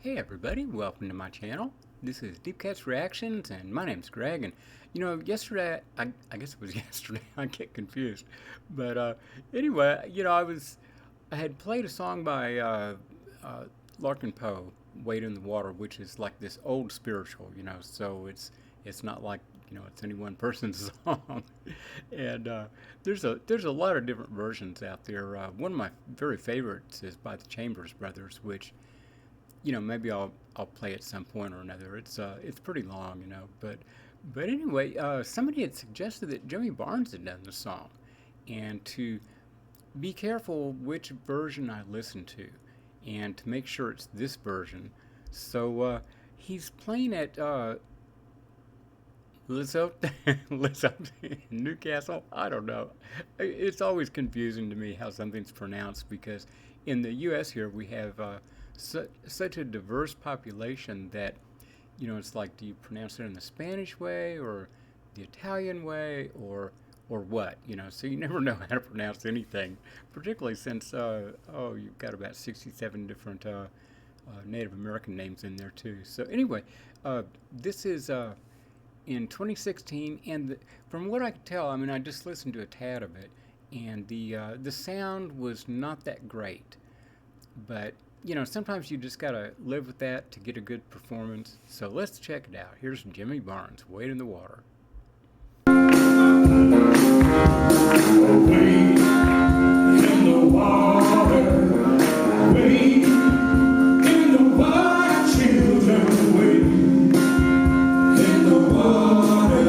Hey everybody, welcome to my channel. This is Deep Cat's Reactions, and my name's Greg. And yesterday, I guess it was yesterday, I get confused. But anyway, I had played a song by Larkin Poe, Wade in the Water, which is like this old spiritual, so it's not like, it's any one person's song. And there's a lot of different versions out there. One of my very favorites is by the Chambers Brothers, which maybe I'll play at some point or another. It's pretty long, but anyway, somebody had suggested that Jimmy Barnes had done the song, and to be careful which version I listen to, and to make sure it's this version. So he's playing at Lizotte, Lizotte in Newcastle. I don't know. It's always confusing to me how something's pronounced, because in the U.S. here we have such a diverse population that, it's like, do you pronounce it in the Spanish way or the Italian way or what? So you never know how to pronounce anything, particularly since, you've got about 67 different Native American names in there too. So anyway, this is in 2016, and from what I could tell, I just listened to a tad of it, and the sound was not that great, but sometimes you just gotta live with that to get a good performance. So let's check it out. Here's Jimmy Barnes, Wade in the Water. Wade in the water, wade in the water, children, wade in the water.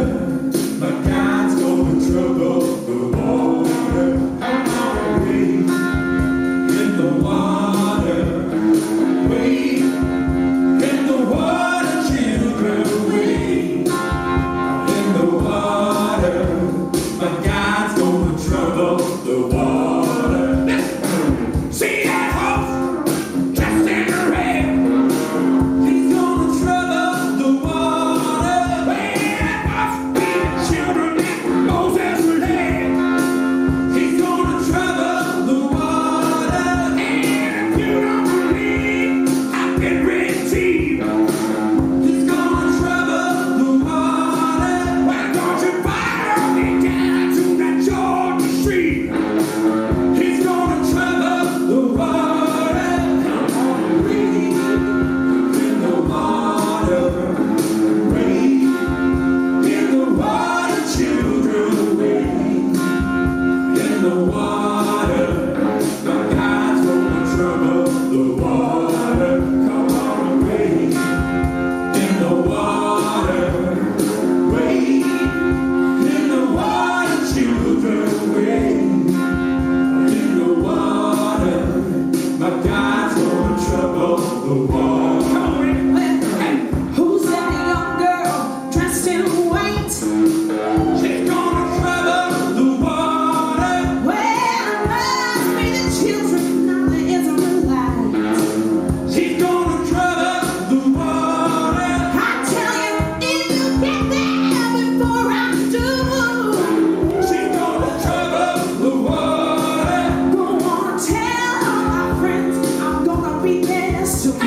But God's gonna trouble the water. Wade in the water. Wade in the water, children, wade in the water. But God's gonna trouble the water. See that horse dressed in red? He's gonna trouble the water. Well, must be the children that Moses led. He's gonna trouble the water. And if you don't believe I've been redeemed, he's gonna trouble the water. Why don't you follow me down to that Georgia street? He's gonna trouble the water. Come on, wade in the water. Wade in the water, children, wade in the water. But God's gonna trouble the water. Come on, wade in the water. Wade in the water, children, wade in the water. My God's gonna trouble the water. Who's that young girl dressed in white? She's gonna trouble the water. Well, must be the children of the Israelites. She's gonna trouble the water. I tell you, if you get there before I do, She's gonna trouble the water. go on and tell all my friends I'm gonna be there soon.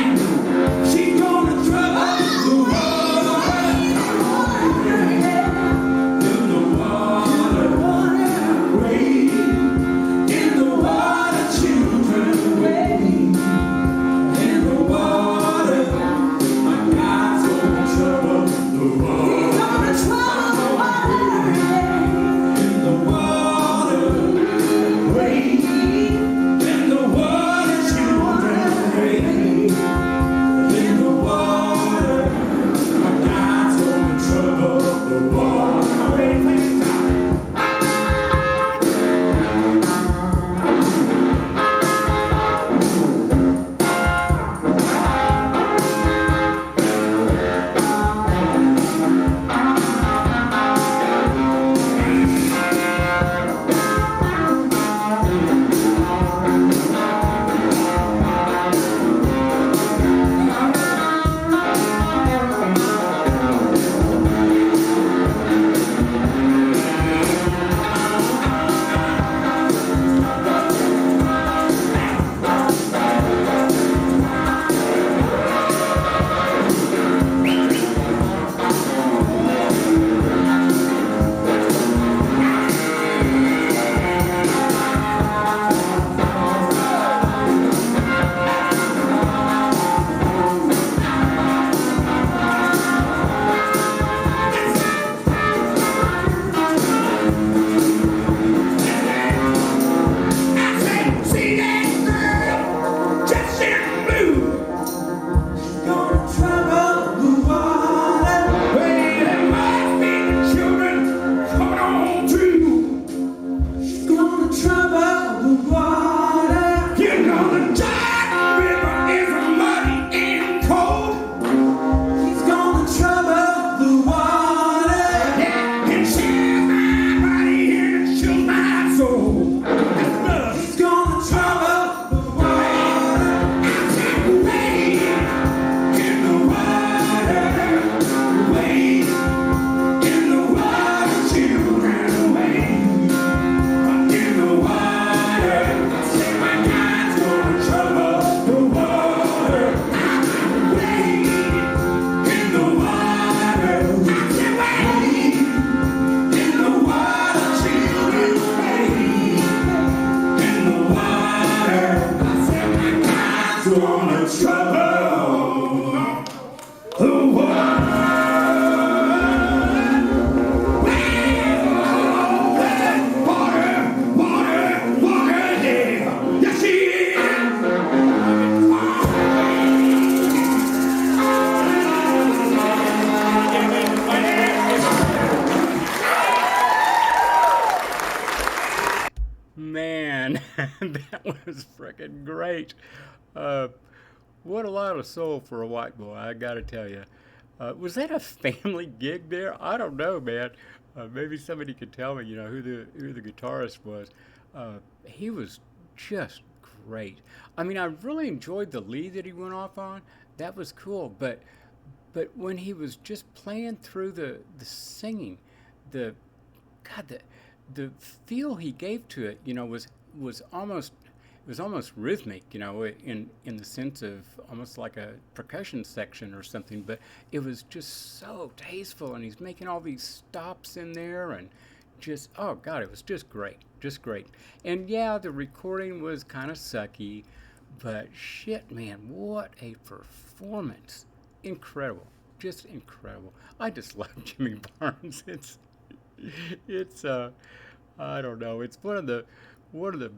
was freaking great. Uh, what a lot of soul for a white boy, I gotta tell you. Was that a family gig there? I don't know, man. Maybe somebody could tell me, who the guitarist was. He was just great. I mean, I really enjoyed the lead that he went off on. That was cool, but when he was just playing through the singing, the God, the feel he gave to it, was almost it was almost rhythmic, in the sense of almost like a percussion section or something. But it was just so tasteful, and he's making all these stops in there, and just oh God, it was just great. And yeah, the recording was kind of sucky, but shit, man, what a performance! Incredible, just incredible. I just love Jimmy Barnes. It's I don't know. It's one of the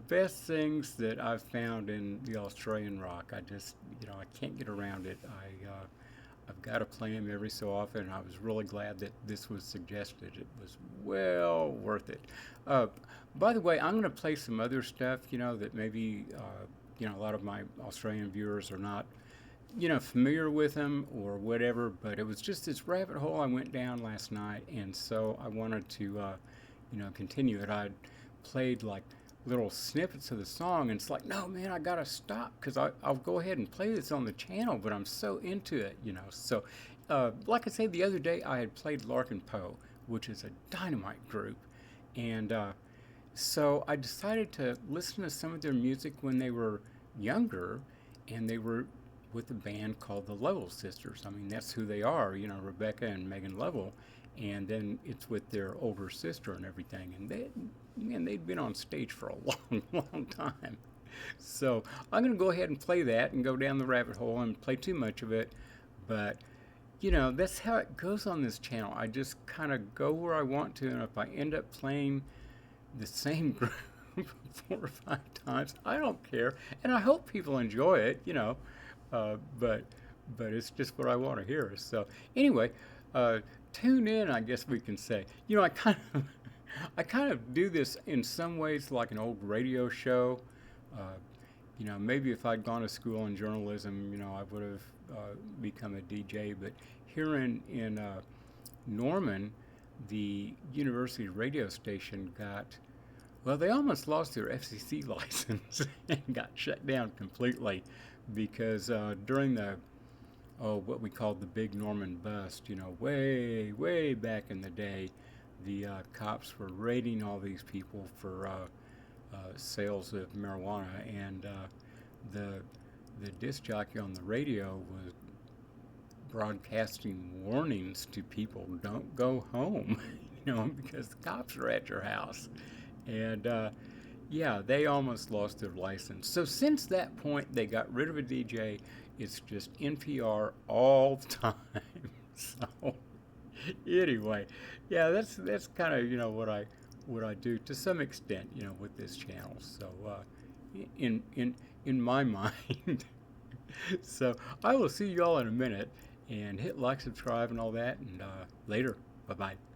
best things that I've found in the Australian rock. I just I can't get around it. I've got to play him every so often. I was really glad that this was suggested. It was well worth it. Uh, by the way, I'm going to play some other stuff. That maybe a lot of my Australian viewers are not familiar with him or whatever, but it was just this rabbit hole I went down last night, and so I wanted to, continue it. I'd played like little snippets of the song, and it's like, no, man, I gotta stop because I'll go ahead and play this on the channel, but I'm so into it. So, like I said the other day, I had played Larkin Poe, which is a dynamite group, and so I decided to listen to some of their music when they were younger, and they were with a band called the Lovell Sisters. I mean, that's who they are, Rebecca and Megan Lovell. And then it's with their older sister and everything. And they'd been on stage for a long, long time. So I'm going to go ahead and play that and go down the rabbit hole and play too much of it. But, that's how it goes on this channel. I just kind of go where I want to. And if I end up playing the same group 4 or 5 times, I don't care. And I hope people enjoy it. But it's just what I want to hear. So anyway, tune in, I guess we can say. I kind of do this in some ways like an old radio show. Maybe if I'd gone to school in journalism, I would have become a DJ. But here in Norman, the university radio station they almost lost their FCC license and got shut down completely because during what we called the Big Norman Bust, way, way back in the day, the cops were raiding all these people for sales of marijuana, and the disc jockey on the radio was broadcasting warnings to people, don't go home, because the cops are at your house. And yeah, they almost lost their license. So since that point, they got rid of a DJ. It's just NPR all the time. So anyway, yeah, that's kind of what I do to some extent, with this channel. So in my mind. So I will see you all in a minute, and hit like, subscribe, and all that. And later, bye bye.